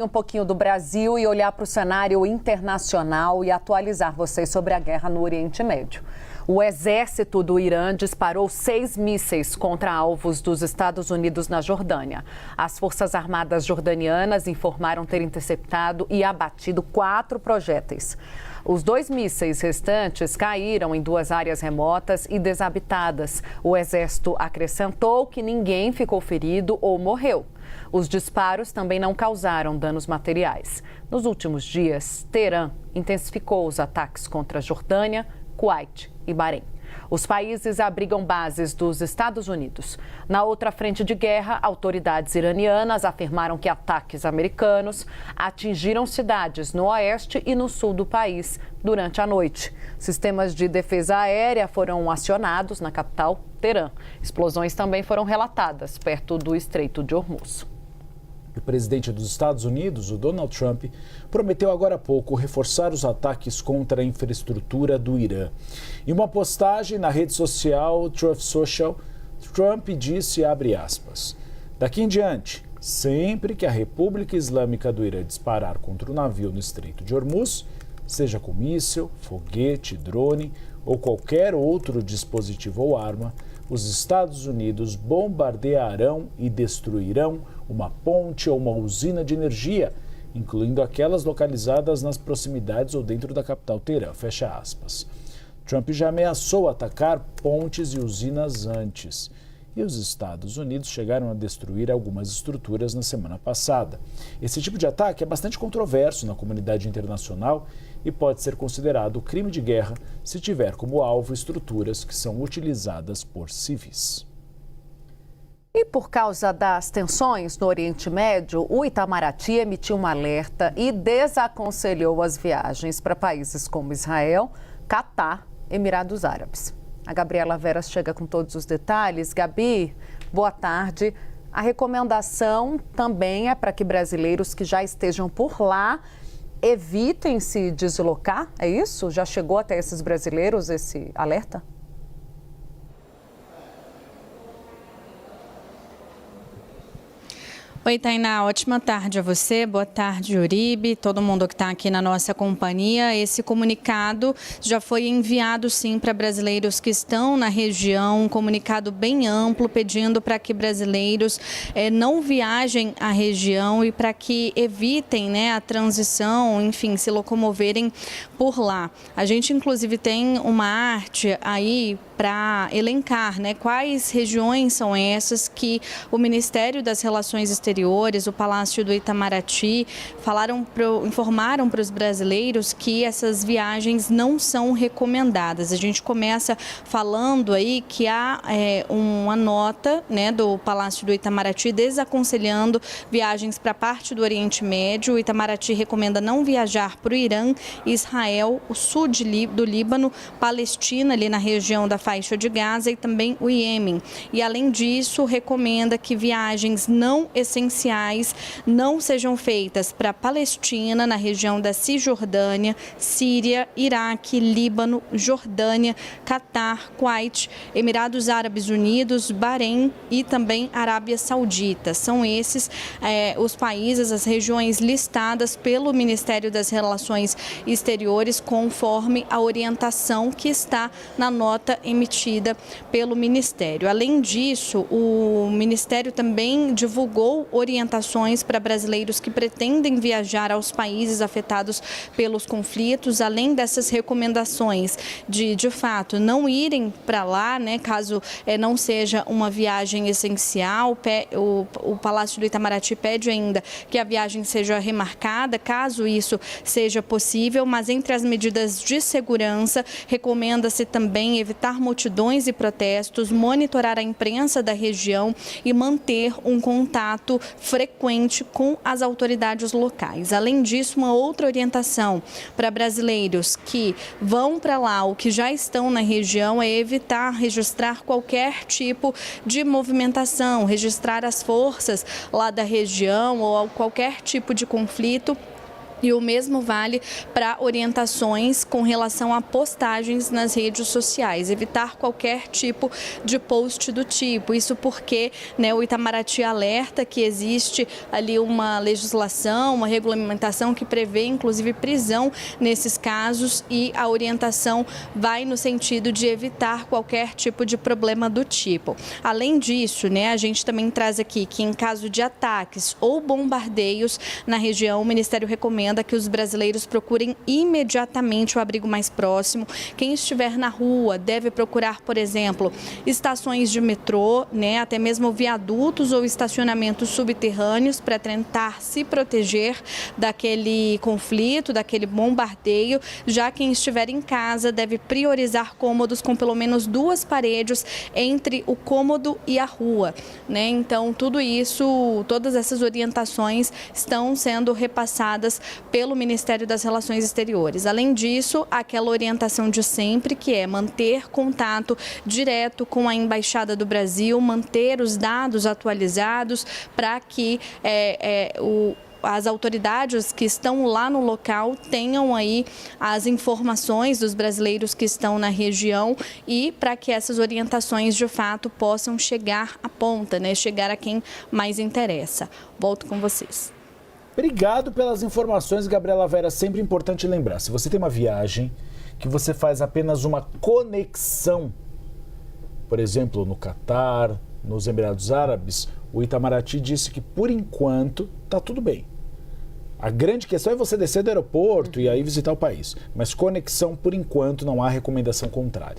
Um pouquinho do Brasil e olhar para o cenário internacional e atualizar vocês sobre a guerra no Oriente Médio. O exército do Irã disparou 6 mísseis contra alvos dos Estados Unidos na Jordânia. As Forças Armadas jordanianas informaram ter interceptado e abatido 4 projéteis. Os 2 mísseis restantes caíram em 2 áreas remotas e desabitadas. O exército acrescentou que ninguém ficou ferido ou morreu. Os disparos também não causaram danos materiais. Nos últimos dias, Teherã intensificou os ataques contra a Jordânia, Kuwait e Bahrein. Os países abrigam bases dos Estados Unidos. Na outra frente de guerra, autoridades iranianas afirmaram que ataques americanos atingiram cidades no oeste e no sul do país durante a noite. Sistemas de defesa aérea foram acionados na capital, Teherã. Explosões também foram relatadas perto do Estreito de Hormuz. O presidente dos Estados Unidos, o Donald Trump, prometeu agora há pouco reforçar os ataques contra a infraestrutura do Irã. Em uma postagem na rede social Truth Social, Trump disse, abre aspas, daqui em diante, sempre que a República Islâmica do Irã disparar contra um navio no Estreito de Hormuz, seja com míssil, foguete, drone ou qualquer outro dispositivo ou arma, os Estados Unidos bombardearão e destruirão uma ponte ou uma usina de energia, incluindo aquelas localizadas nas proximidades ou dentro da capital Teherã, fecha aspas. Trump já ameaçou atacar pontes e usinas antes. E os Estados Unidos chegaram a destruir algumas estruturas na semana passada. Esse tipo de ataque é bastante controverso na comunidade internacional e pode ser considerado crime de guerra se tiver como alvo estruturas que são utilizadas por civis. E por causa das tensões no Oriente Médio, o Itamaraty emitiu um alerta e desaconselhou as viagens para países como Israel, Catar, Emirados Árabes. A Gabriela Veras chega com todos os detalhes. Gabi, boa tarde. A recomendação também é para que brasileiros que já estejam por lá evitem se deslocar, é isso? Já chegou até esses brasileiros esse alerta? Oi, Tainá, ótima tarde a você, boa tarde, Uribe, todo mundo que está aqui na nossa companhia. Esse comunicado já foi enviado, sim, para brasileiros que estão na região, um comunicado bem amplo, pedindo para que brasileiros não viajem à região e para que evitem, né, a transição, enfim, se locomoverem por lá. A gente, inclusive, tem uma arte aí para elencar, né, quais regiões são essas que o Ministério das Relações Exteriores, o Palácio do Itamaraty, informaram para os brasileiros que essas viagens não são recomendadas. A gente começa falando aí que há uma nota, né, do Palácio do Itamaraty desaconselhando viagens para a parte do Oriente Médio. O Itamaraty recomenda não viajar para o Irã, Israel, o sul do Líbano, Palestina, ali na região da faixa de Gaza, e também o Iêmen. E, além disso, recomenda que viagens não essenciais não sejam feitas para a Palestina, na região da Cisjordânia, Síria, Iraque, Líbano, Jordânia, Catar, Kuwait, Emirados Árabes Unidos, Bahrein e também Arábia Saudita. São esses os países, as regiões listadas pelo Ministério das Relações Exteriores, conforme a orientação que está na nota emitida pelo Ministério. Além disso, o Ministério também divulgou orientações para brasileiros que pretendem viajar aos países afetados pelos conflitos, além dessas recomendações de fato, não irem para lá, né, caso não seja uma viagem essencial. O Palácio do Itamaraty pede ainda que a viagem seja remarcada, caso isso seja possível, mas entre as medidas de segurança, recomenda-se também evitar multidões e protestos, monitorar a imprensa da região e manter um contato frequente com as autoridades locais. Além disso, uma outra orientação para brasileiros que vão para lá ou que já estão na região é evitar registrar qualquer tipo de movimentação, registrar as forças lá da região ou qualquer tipo de conflito E o mesmo vale para orientações com relação a postagens nas redes sociais, evitar qualquer tipo de post do tipo. Isso porque, né, o Itamaraty alerta que existe ali uma legislação, uma regulamentação que prevê inclusive prisão nesses casos, e a orientação vai no sentido de evitar qualquer tipo de problema do tipo. Além disso, né, a gente também traz aqui que em caso de ataques ou bombardeios na região, o Ministério recomenda que os brasileiros procurem imediatamente o abrigo mais próximo. Quem estiver na rua deve procurar, por exemplo, estações de metrô, né, até mesmo viadutos ou estacionamentos subterrâneos para tentar se proteger daquele conflito, daquele bombardeio. Já quem estiver em casa deve priorizar cômodos com pelo menos 2 paredes entre o cômodo e a rua, né? Então, tudo isso, todas essas orientações estão sendo repassadas pelo Ministério das Relações Exteriores. Além disso, aquela orientação de sempre, que é manter contato direto com a Embaixada do Brasil, manter os dados atualizados para que as autoridades que estão lá no local tenham aí as informações dos brasileiros que estão na região, e para que essas orientações de fato possam chegar à ponta, né? Chegar a quem mais interessa. Volto com vocês. Obrigado pelas informações, Gabriela Vera. Sempre importante lembrar, se você tem uma viagem que você faz apenas uma conexão, por exemplo, no Catar, nos Emirados Árabes, o Itamaraty disse que, por enquanto, está tudo bem. A grande questão é você descer do aeroporto e aí visitar o país. Mas conexão, por enquanto, não há recomendação contrária.